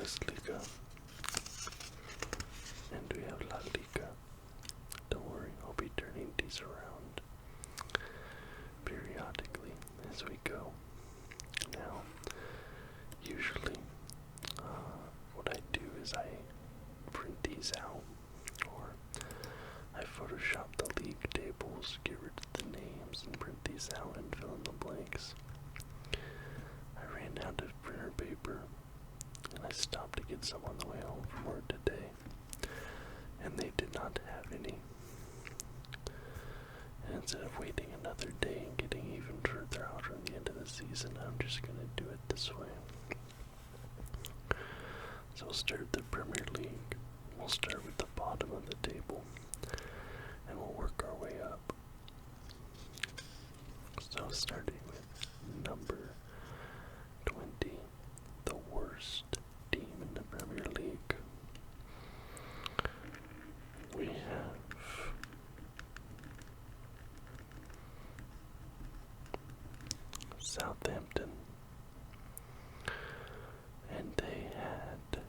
Bundesliga. And we have La Liga. Don't worry, I'll be turning these around periodically as we go. Now, usually, what I do is I print these out, or I Photoshop the league tables, get rid of the names, and print these out and fill in the blanks. I ran out of printer paper, and I stopped to get some on the way home from work today, and they did not have any. And instead of waiting another day and getting even further out from the end of the season, I'm just going to do it this way. So we'll start with the Premier League. We'll start with the bottom of the table, and we'll work our way up. So starting with number 20, the worst team in the Premier League. We have Southampton, and they had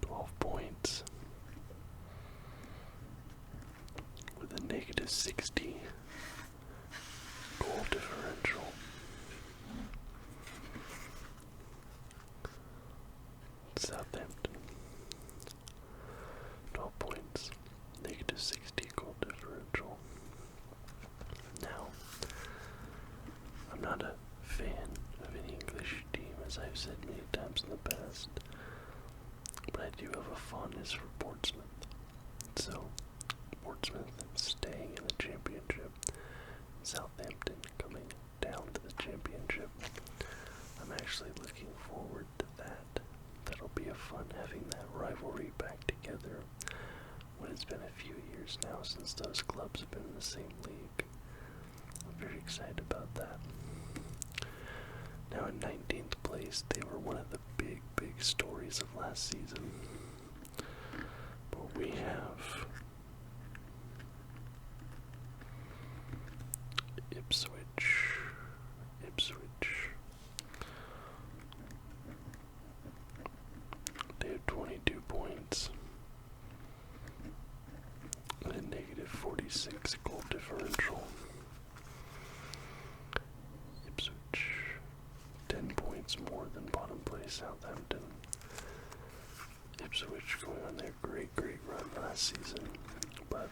12 points with a negative 60 goal differential. Southampton, 12 points, negative 60 goal differential. Now, I'm not a fan of any English team, as I've said many times in the past, but I do have a fondness for Portsmouth. So, Portsmouth staying in the championship, Southampton coming down to the championship. I'm actually looking forward to that. That'll be a fun having that rivalry back together when it's been a few years now since those clubs have been in the same league. I'm very excited about that. Now in 19th place, they were one of the big stories of last season. But we have Ipswich. They have 22 points and a negative 46 goal differential. Ipswich, 10 points more than bottom place Southampton. Ipswich going on their great run last season, but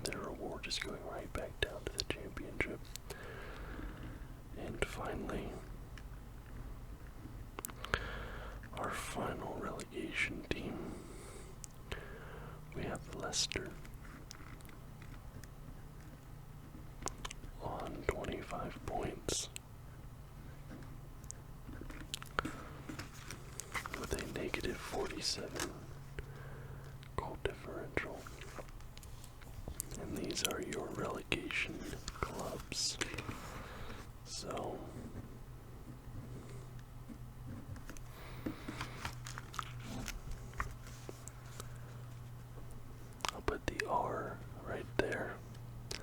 their reward is going right back down to the championship. And finally, our final relegation team, we have Leicester on 25 points with a negative 47 goal differential. And these are your relegation clubs. So I'll put the R right there. The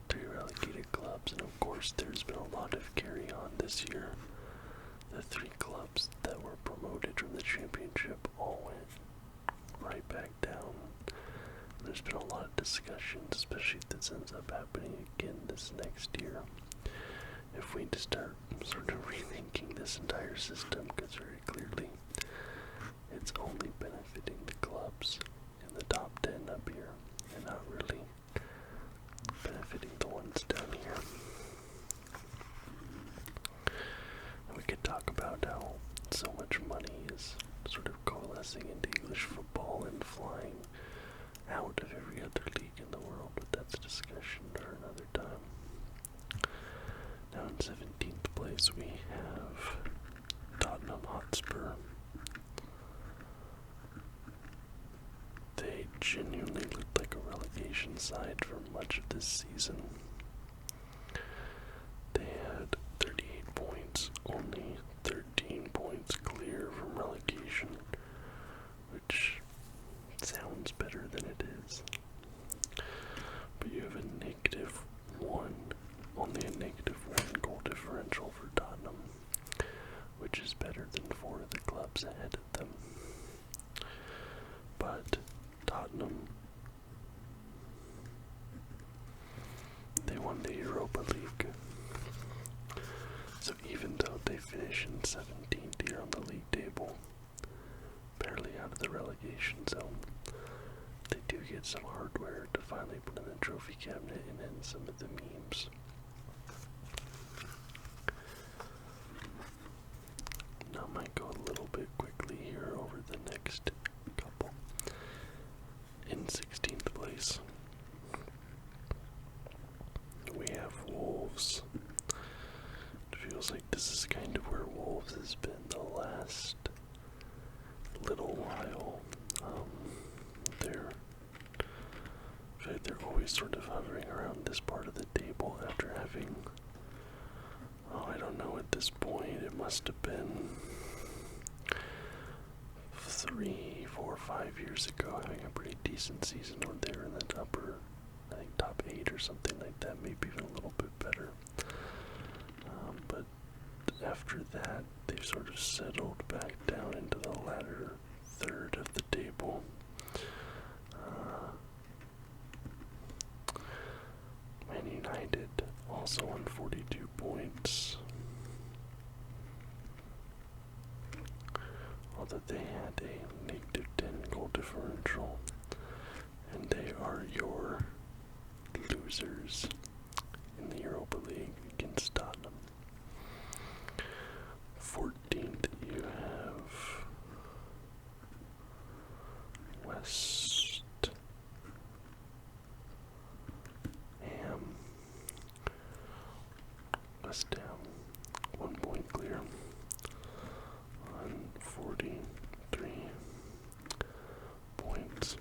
3 relegated clubs, and of course there's been a lot of carry on this year. The 3 clubs that were promoted from the championship all went right back down. There's been a lot of discussions, especially if this ends up happening again this next year, if we need to start sort of rethinking this entire system, because very clearly it's only benefiting the clubs in the top 10 up here and not really benefiting the ones down here. And we could talk about how so much money is sort of coalescing into English football and flying out of every other league in the world, but that's a discussion for another time. Now in 17th place we have Tottenham Hotspur. They genuinely looked like a relegation side for much of this season. They had 38 points, only 13 points clear from relegation, which sounds better than it is. But you have a -1, only a -1 goal differential So even though they finish in 17th here on the league table, barely out of the relegation zone, they do get some hardware to finally put in the trophy cabinet and in some of the memes. Now I might go a little bit quickly here over the next couple. In 16th place, we have Wolves. It feels like this is kind of where Wolves has been the last little while. They're always sort of hovering around this part of the table after having, I don't know, at this point it must have been 3, 4, 5 years ago, having a pretty decent season when they were in the upper, I think top 8 or something like that, maybe even a little bit better. But after that, they've sort of settled back down into the latter third of the table. Man United also on 42 points. Although they had a negative 10 goal differential, and they are your losers in the Europa League against Tottenham. 14th, you have West Ham. West Ham, 1 point clear on 43 points.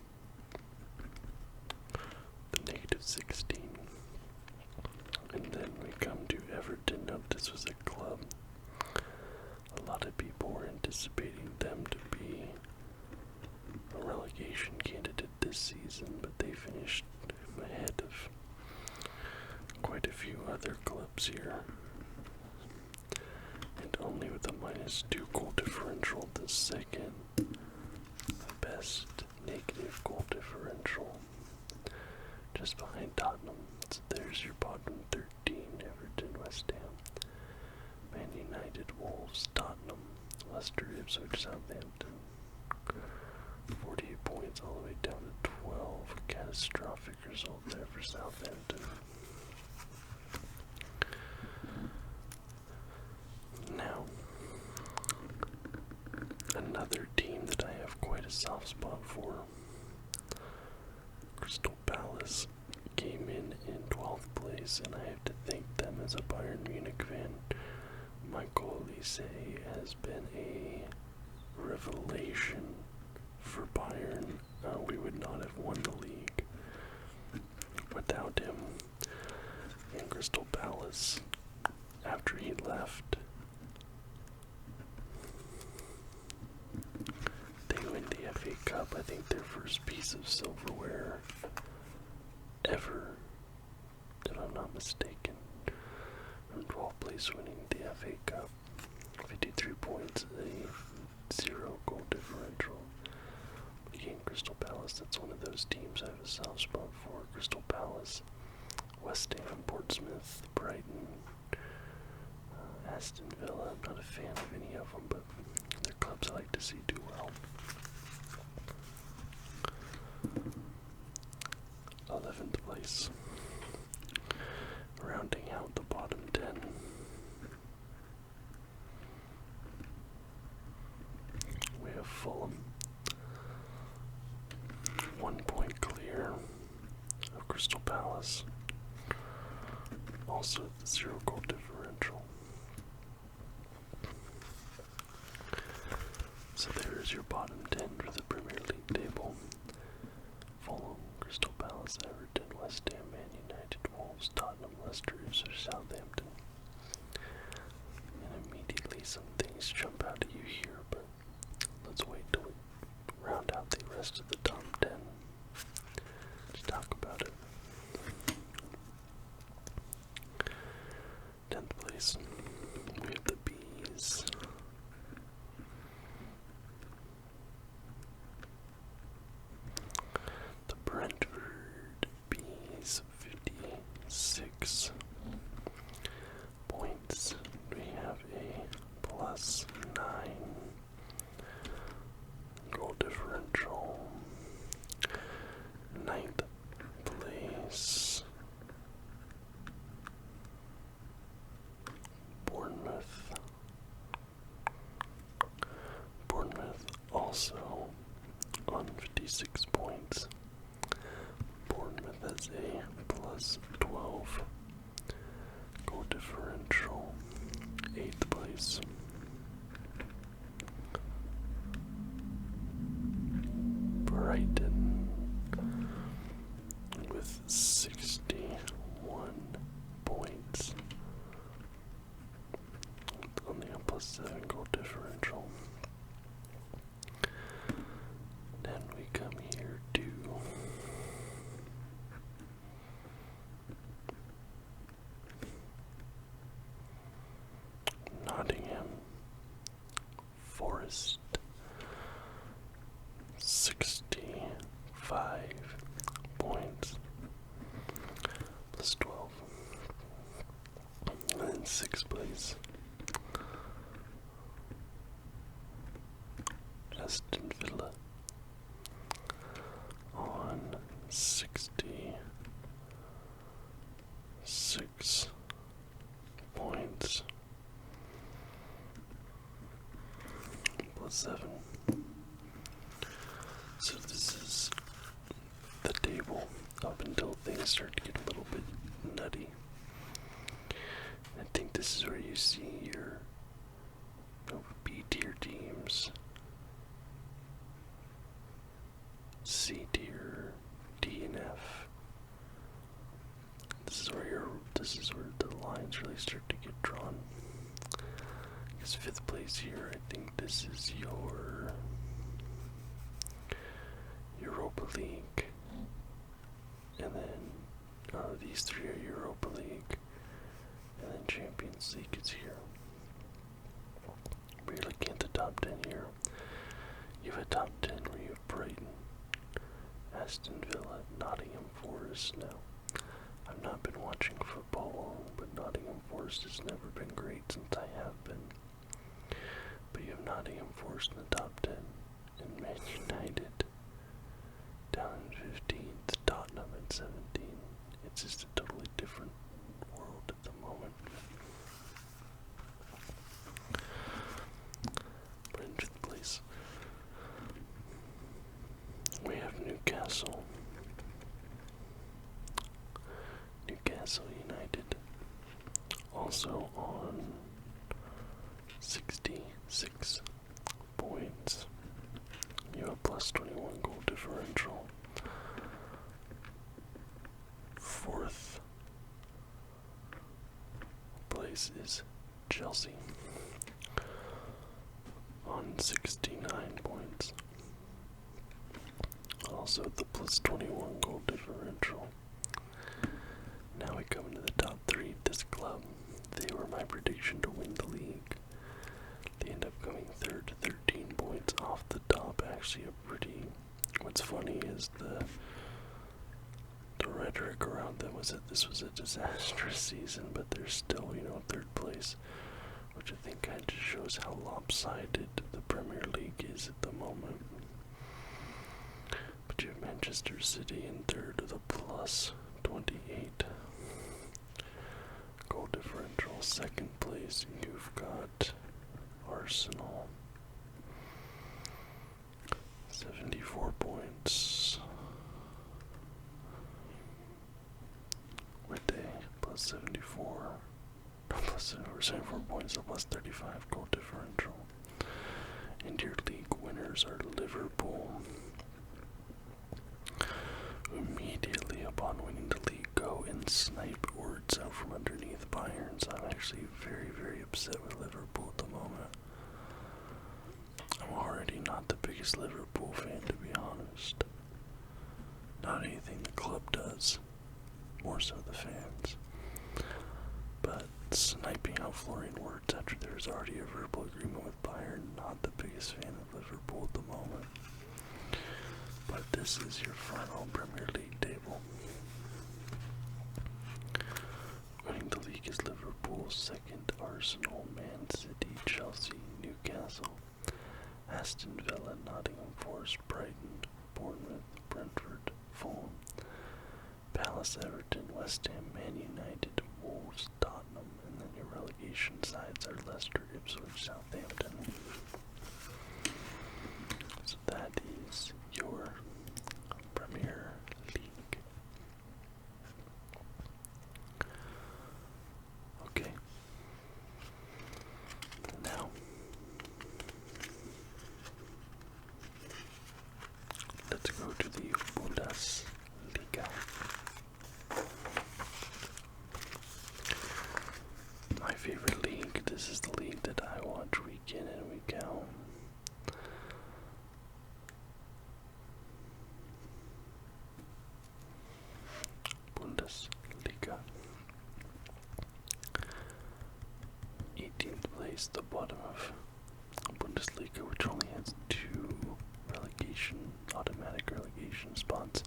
The negative 16. And then we come to Everton. Now, this was a club. A lot of people were anticipating them to be a relegation candidate this season, but they finished ahead of quite a few other clubs here. And only with a -2 goal differential, the second best negative goal differential, just behind Tottenham. So there's your bottom 13, Everton, West Ham, Man United, Wolves, Tottenham, Leicester, Ipswich, Southampton. 48 points all the way down to 12. Catastrophic result there for Southampton. Now, another team that I have quite a soft spot for, Crystal Palace, came in 12th place, and I have to thank them as a Bayern Munich fan. Michael Olise has been a revelation for Bayern. We would not have won the league without him. And Crystal Palace, after he left, they win the FA Cup. I think their first piece of silverware ever, if I'm not mistaken. In 12th place, winning the FA Cup. 53 points, a 0 goal differential. Again, Crystal Palace, that's one of those teams I have a soft spot for. Crystal Palace, West Ham, Portsmouth, Brighton, Aston Villa. I'm not a fan of any of them, but they're clubs I like to see do well. 11th place, rounding out the bottom 10. We have Fulham, 1 point clear of Crystal Palace, also the 0 goal differential. So there's your bottom 10 for the Premier League table. Fulham, Crystal Palace, Everton, West Ham, Man United, Wolves, Tottenham, Leicester, Ipswich, Southampton. And immediately some things jump out at you here, but let's wait till we round out the rest of the top 10. Let's talk about it. 10th place, we have the Bees. The Brentford Bees, 56 points. We 6 points. Bournemouth has a plus 12 goal differential. 8th place. Brighton with 61 points. Only a plus 7 goal differential. Then we come here to Nottingham Forest. 65 points. Plus 12. And then 6th place. Aston Villa on 66 points. Plus 7. So this is the table up until things start to get a little bit nutty. I think this is where you see your B tier teams, C tier, D and F. This is where the lines really start to get drawn. I guess 5th place here, I think this is your Europa League, and then these 3 are Europa League, and then Champions League is here. We're looking at the top 10 here. You have a top 10 where you have Brighton, Aston Villa, Nottingham Forest. Now, I've not been watching football, but Nottingham Forest has never been great since I have been. But you have Nottingham Forest in the top 10, and Man United down in 15th, Tottenham at 17. It's just a totally different world at the moment. But in 5th place, we have Newcastle. Newcastle United also on 66 points. You have plus 21 goal differential. 4th place is Chelsea on 69 points. Also the plus 21 goal differential. Now we come into the top 3. This club, they were my prediction to win the league. They end up coming 3rd, 13 points off the top. Actually, what's funny is the rhetoric around them was that this was a disastrous season, but they're still, 3rd place, which I think kind of just shows how lopsided the Premier League is at the moment. But you have Manchester City in 3rd with a plus 28 goal differential. 2nd place, you've got Arsenal, 74 points. With a plus 74, no, plus 74 points, a plus 35 goal differential. And your league winners are Liverpool, who immediately upon winning the league go and snipe words out from underneath Bayern. So I'm actually very, very upset with Liverpool at the moment. I'm already not the biggest Liverpool fan, to be honest. Not anything the club does, more so the fans. But sniping out Florian Wirtz after there's already a verbal agreement with Bayern, not the biggest fan of Liverpool at the moment. But this is your final Premier League table. Winning the league is Liverpool, 2nd Arsenal, Man City, Chelsea, Newcastle, Aston Villa, Nottingham Forest, Brighton, Bournemouth, Brentford, Fulham, Palace, Everton, West Ham, Man United, Wolves, Tottenham, and then your relegation sides are Leicester, Ipswich, Southampton. So that is your place, the bottom of Bundesliga, which only has 2 automatic relegation spots,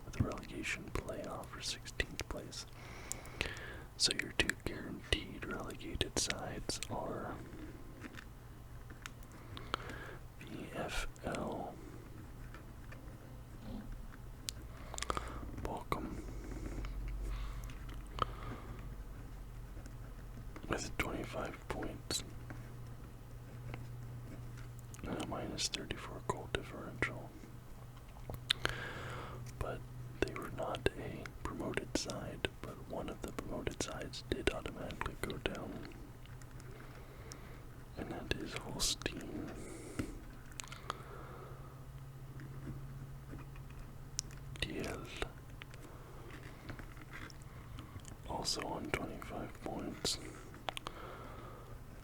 with a relegation playoff for 16th place. So your 2 guaranteed relegated sides are VfL Bochum with 25 points and a minus 34 goal differential. But they were not a promoted side, but one of the promoted sides did automatically go down, and that is Holstein. DL, also on 25 points,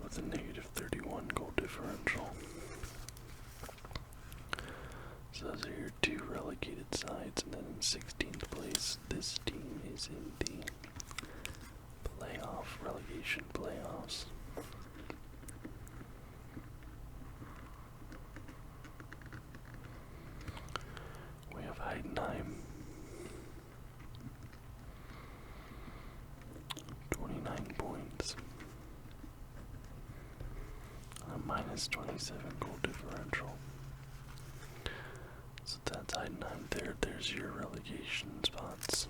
with a negative 31 goal differential. So those are your 2 relegated sides, and then in 16th place, this team is in the relegation playoffs. We have Heidenheim, 29 points, a minus 27 goal differential. So that's Heidenheim there. There's your relegation spots.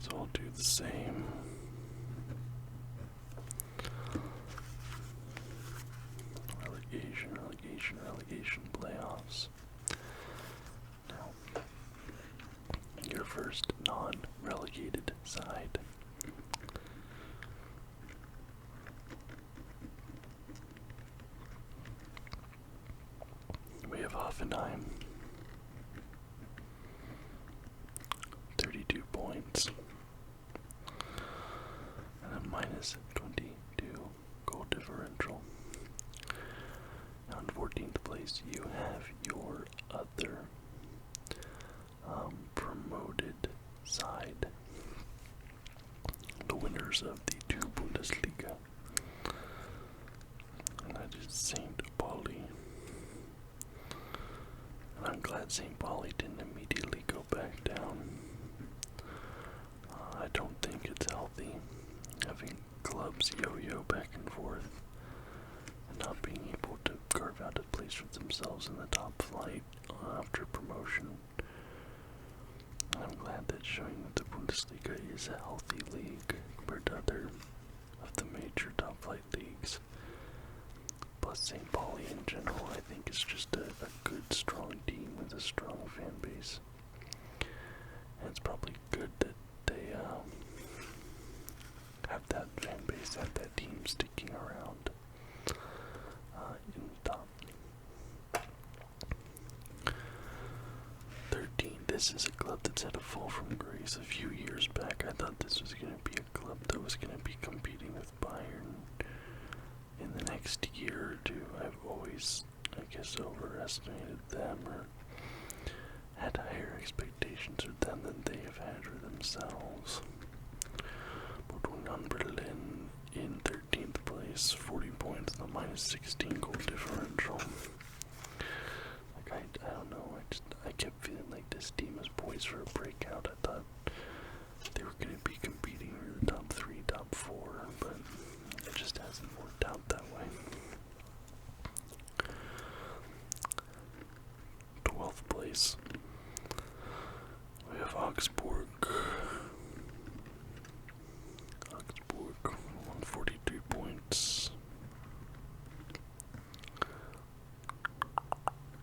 So I'll do the same. Relegation playoffs. Now, your first non-relegated side. We have Hoffenheim, 32 points, and a minus 22 goal differential. Now in 14th place, you have your other promoted side, the winners of the 2 Bundesliga, and that is St. Pauli. And I'm glad St. Pauli didn't immediately go back down. I don't think it's healthy having clubs yo-yo back and forth and not being able to carve out a place for themselves in the top flight after promotion. And I'm glad that's showing that the Bundesliga is a healthy league compared to other of the major top flight leagues. Plus St. Pauli in general, I think, is just a good, strong team with a strong fan base. And it's probably good that they have that fan base, have that team sticking around in the top. 13. This is a club that's had a fall from grace. A few years back, I thought this was going to be a club that was going to be competing with Bayern in the next year or 2. I've always, I guess, overestimated them or had higher expectations of them than they have had for themselves. But Union Berlin in 13th place, 40 points, and a minus 16 goal differential. Like, I don't know, I kept feeling like this team was poised for a breakout. I thought they were going to be competing for the top 3, top 4, but it just hasn't worked out that way. 12th place, we have Augsburg. Augsburg, 142 points.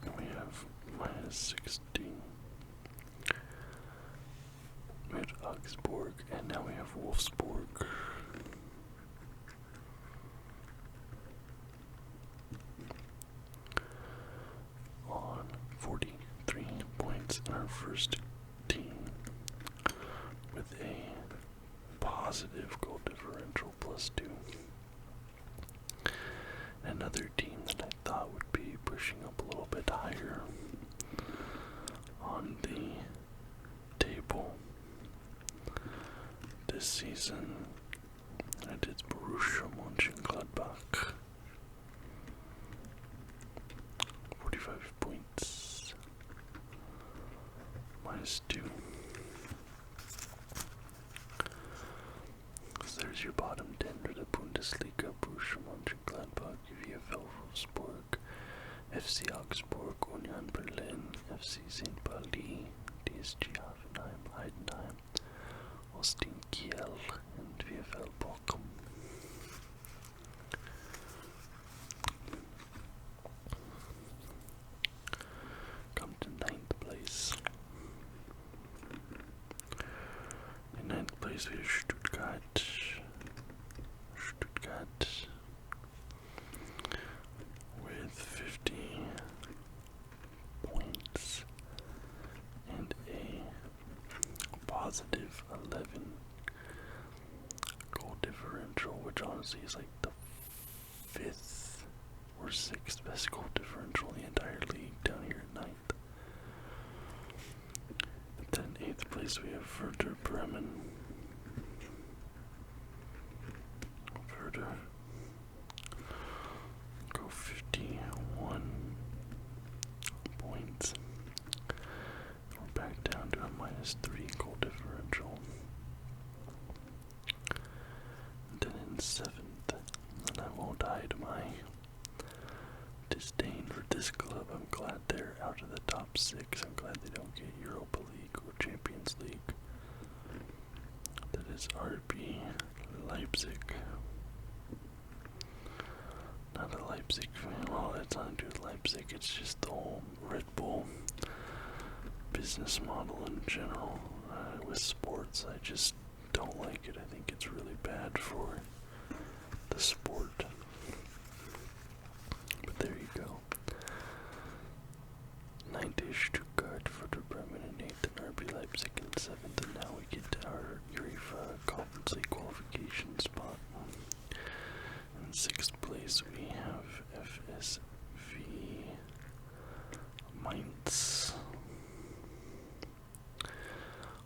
And we have minus 16. We have Augsburg, and now we have Wolfsburg. On 43 points in our first team with a positive goal differential +2. Another team that I thought would be pushing up a little bit higher on the table this season And it's Borussia Mönchengladbach. 45 points. -2. So there's your bottom 10 for the Bundesliga. Borussia Mönchengladbach, VfL Wolfsburg, FC Augsburg, Union Berlin, FC St. Pauli, TSG Hoffenheim, Heidenheim, Holstein Kiel, and VfL Bochum. Come to 9th place. In 9th place we have Stuttgart. With 50 points and a positive 11 goal differential, which honestly is like the 5th or 6th best goal differential in the entire league down here at 9th. And then 8th place we have Werder Bremen. Werder go 51 points. We're back down to a -3 goal differential. And then in 7th, and I won't hide my disdain for this club. I'm glad they're out of the top 6. I'm glad they don't get Europa League or Champions League. That is RB Leipzig. Not a Leipzig fan. Well, it's not due to Leipzig. It's just the whole Red Bull business model in general. With sports, I just don't like it. I think it's really bad for the sport. But there you go. 9th is Stuttgart, Werder Bremen in 8th, and RB Leipzig in 7th. And now we get to our UEFA Conference League qualification spot. In 6th place we have FSV Mainz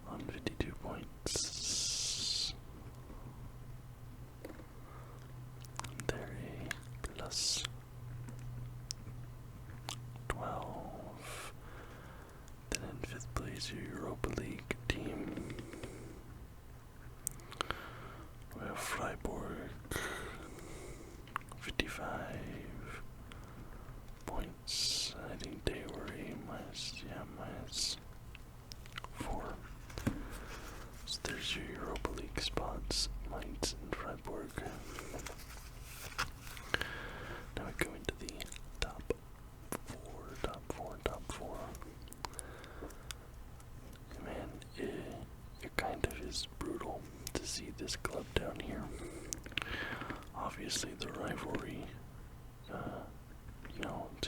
on 52 points. They're a plus 12. Then in 5th place your Europa League team. We have Freiburg, 55 points. I think they were a -4. So there's your Europa League spots, Mainz and Freiburg. Now we go into the top 4. Man, it kind of is brutal to see this club down here. Obviously the rivalry, so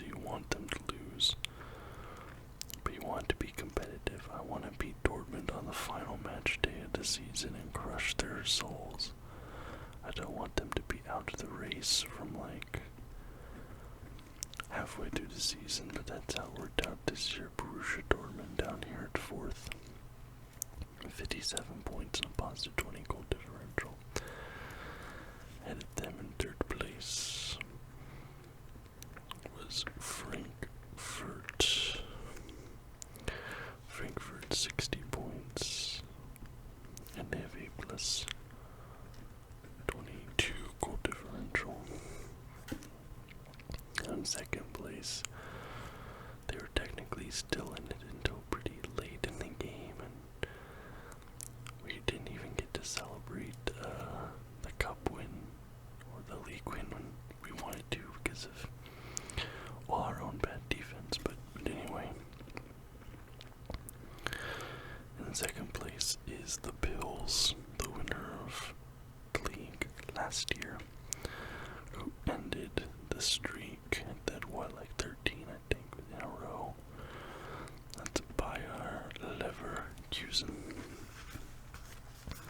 you want them to lose, but you want to be competitive. I want to beat Dortmund on the final match day of the season and crush their souls. I don't want them to be out of the race from like halfway through the season, but that's how it worked out this year. Borussia Dortmund down here at 4th, 57 points and a positive 20 goal differential. Headed them in 3rd place was Frankfurt. Frankfurt 60 points, and they have a plus 22 goal differential. In 2nd place, they were technically still in it until pretty late in the game, and we didn't even get to celebrate the cup win or the league win when we wanted to because of our own bad defense. But anyway, in 2nd place is the Bills, the winner of the league last year, who ended the streak at that, 13, I think, in a row. That's Bayer Leverkusen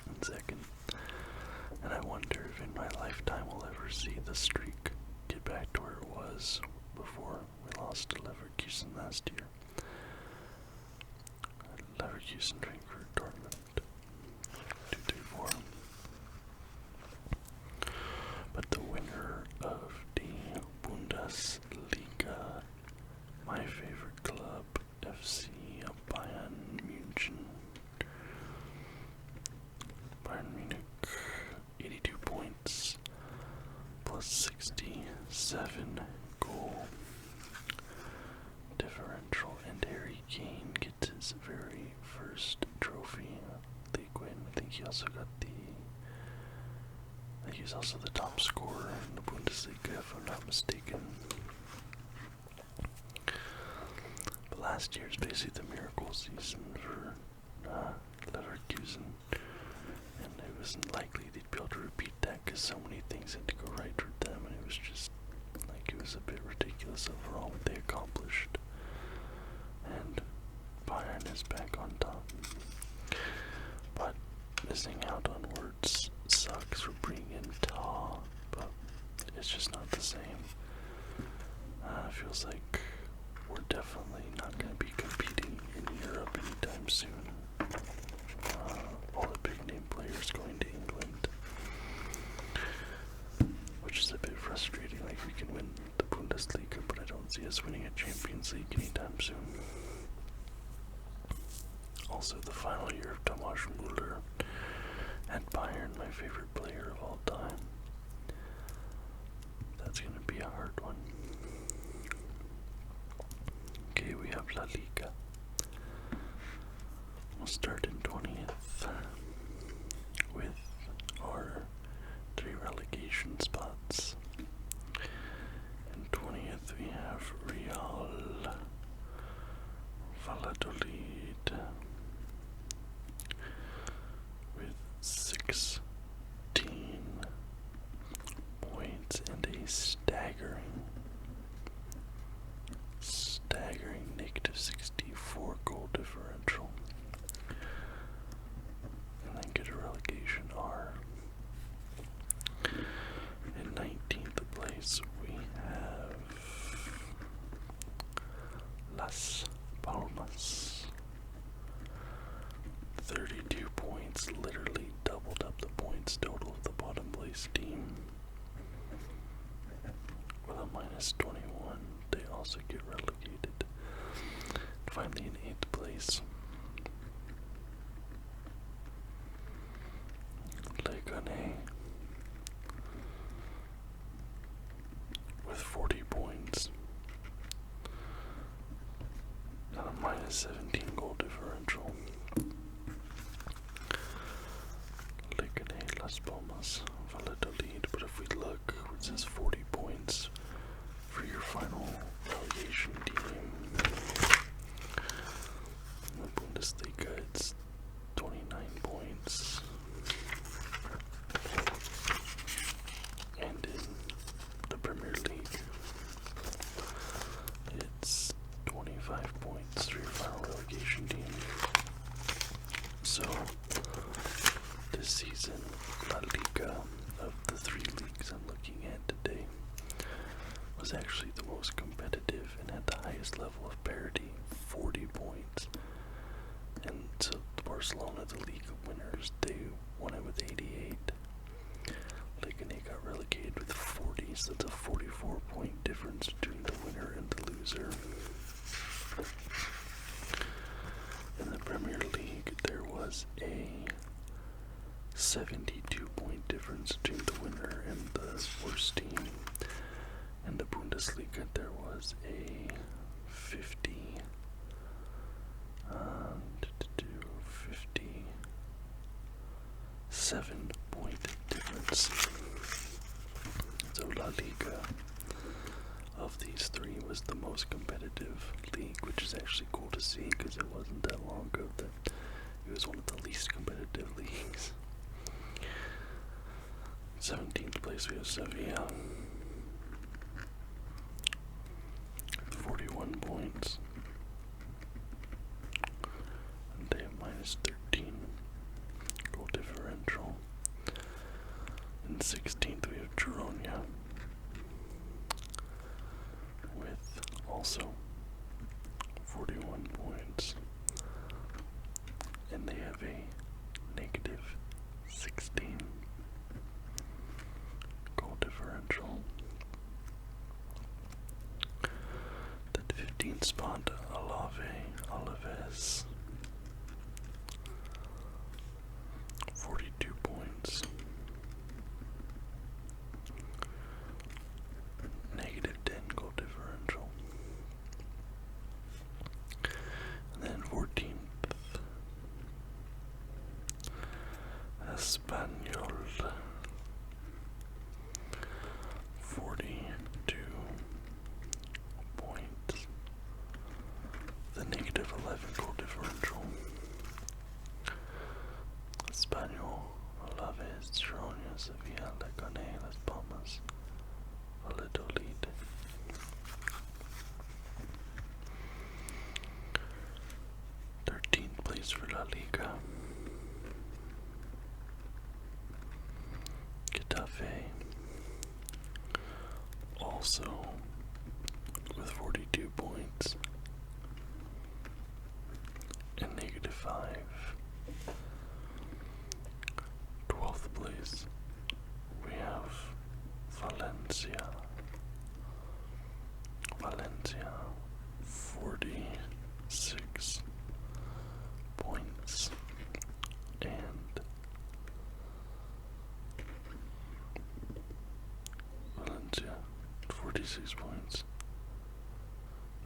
in 2nd. And I wonder if in my lifetime we'll ever see the streak get back to where it was before we lost to Leverkusen last year. Leverkusen, Frankfurt, Dortmund, 2-3-4. he's also the top scorer in the Bundesliga, if I'm not mistaken. But last year's basically the miracle season for Leverkusen, and it wasn't likely they'd be able to repeat that because so many things had to go right for them, and it was just like it was a bit ridiculous overall what they accomplished. And Bayern is back on top, but missing out on words sucks for bringing in Ta, but it's just not the same. Feels like we're definitely not going to be competing in Europe anytime soon. All the big name players going to England, which is a bit frustrating. Like, we can win the Bundesliga, but I don't see us winning a Champions League anytime soon. Also, the final year of Thomas Müller at Bayern, my favorite player of all time. That's going to be a hard one. Okay, we have La Liga. We'll start in 20th with our 3 relegation spots. In 20th we have Real Valladolid with 16 points and a staggering negative 64 goal differential. And then get a relegation R. In 19th place we have Las Palmas. 32 points, literally doubled up the points total of the bottom place team. With a minus 21, they also get relegated. Finally in 8th place, Leganés with 40 points and a minus 17 goal differential. Leganés, Las Palmas, Valladolid, but if we look, it says 40 points for your final relegation team. In the Bundesliga, it's 29 points. And in the Premier League, it's 25 points for your final relegation team. So, this season, La Liga, of the 3 leagues I'm looking at today, was actually the most competitive and had the highest level of parity, 40 points. And so Barcelona, the league winners, they won it with 88. Leganés got relegated with 40, so that's a 44-point difference between the winner and the loser. In the Premier League, there was a 72-point difference between the winner and the worst team. In the Bundesliga, there was a 57-point difference. So La Liga of these 3 was the most competitive league, which is actually cool to see because it wasn't that long ago that it was one of the least competitive leagues. 17th place we have Sevilla, 41 points, and they have minus 13 goal differential. In 16th we have Girona with also 41 points, and they have a negative 16 goal differential. The 15th spot, Alaves, 42 points, negative 10 goal differential. Also, with 42 points and -5. 12th place, we have Valencia. Valencia, 46 points. And Valencia, 46 points.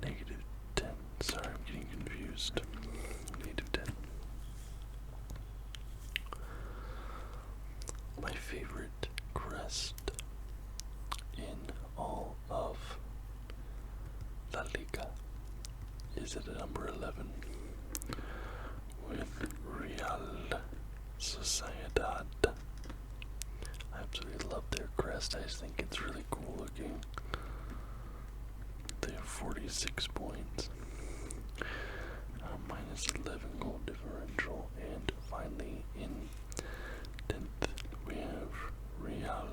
-10. Sorry, I'm getting confused. -10. My favorite crest in all of La Liga is at number 11 with Real Sociedad. I absolutely love their crest. I just think it's really cool looking. They have 46 points, -11 goal differential, and finally in 10th we have Real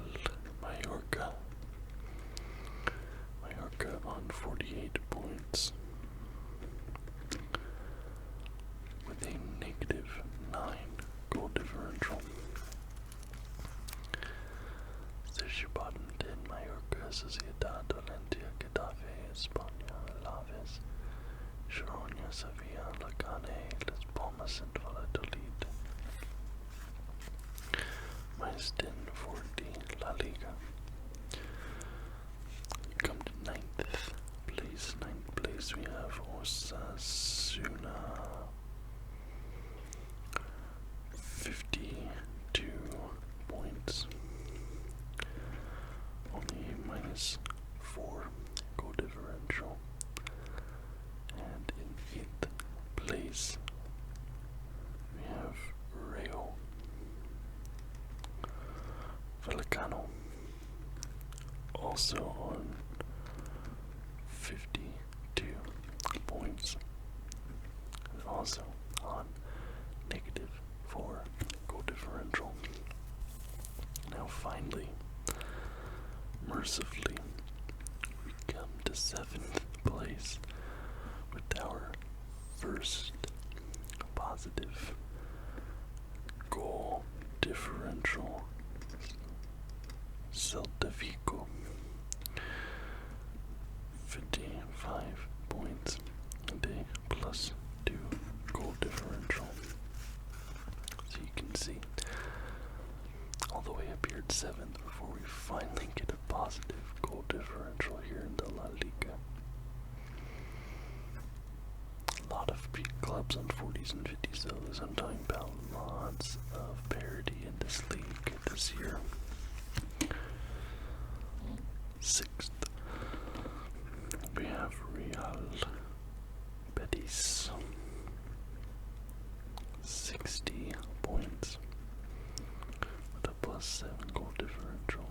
Mallorca. Mallorca on 48 points with a -9 goal differential. Sergipaden, Mallorca, Sociedad, Valencia, Getafe, España, Alaves, Girona, Sevilla, Leganés, Las Palmas, and Valladolid. -10 for the La Liga. Come to 9th place. 9th place we have Osasuna. 52 points. Only -4 goal differential. And in 8th place we have Rayo Vallecano, also on 52 points, and also on -4 goal differential. Now finally, mercifully, we come to 7th place with our first positive goal differential. Celta Vigo, 55 points and a +2 goal differential. So you can see, all the way up here at 7th before we finally get a positive goal differential here in the La Liga. A lot of big clubs on 40s and 50s though, as I'm talking about lots of parity in this league this year. 6th, we have Real Betis, 60 points with a +7 goal differential.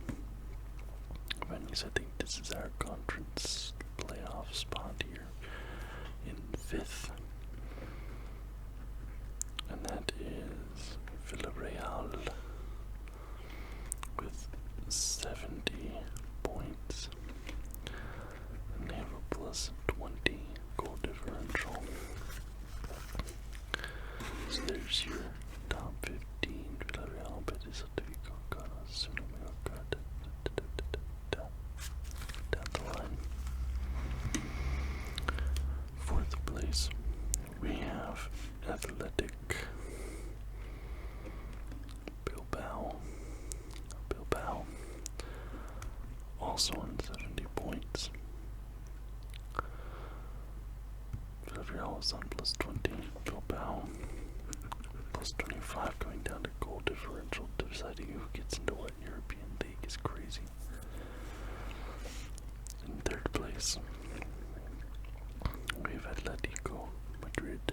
Anyways, I think this is our conference playoff spot here in 5th, and that is Villarreal with 70 points, and they have a +20 goal differential. So there's your top 15: Villarreal, Betis, Atletico, Osasuna, Mallorca, down the line. 4th place, we have Athletic Bilbao, also on 70 points. Villarreal was on +20, Bilbao +25, going down to goal differential. Deciding who gets into what European league is crazy. In 3rd place, we have Atletico Madrid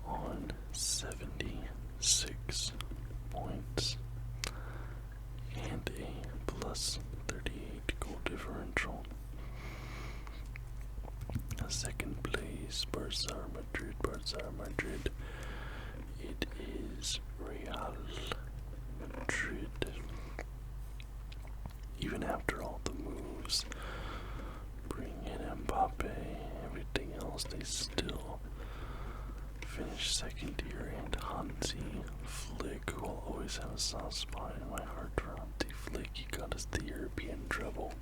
on 76 points and a +38 goal differential. 2nd place, Barça Madrid. It is Real Madrid. Even after all the moves. Bring in Mbappe, everything else, they still finish second tier. And Hansi Flick, who will always have a soft spot in my heart for Hansi Flick. He got us the European treble.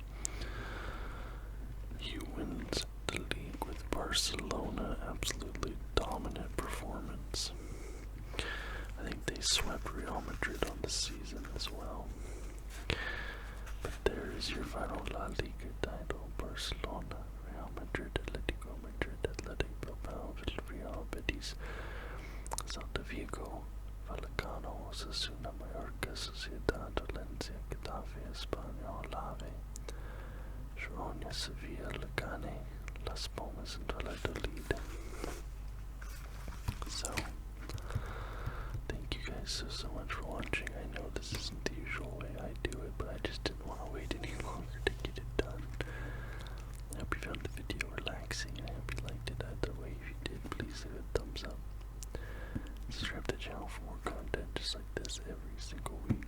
He wins the league with Barcelona, absolutely dominant performance. I think they swept Real Madrid on the season as well. But there is your final La Liga title. Barcelona, Real Madrid, Atletico Madrid, Athletic Bilbao, Villarreal, Betis, Celta Vigo, Vallecano, Osasuna, Mallorca, Sociedad, Valencia, Getafe, Espanyol, Ave, Girona, Sevilla, Lecane, Las Palmas, and Valladolid. So, thank you guys so much for watching. I know this isn't the usual way I do it, but I just didn't want to wait any longer to get it done. I hope you found the video relaxing, and I hope you liked it either way. If you did, please leave a thumbs up. Subscribe to the channel for more content just like this every single week.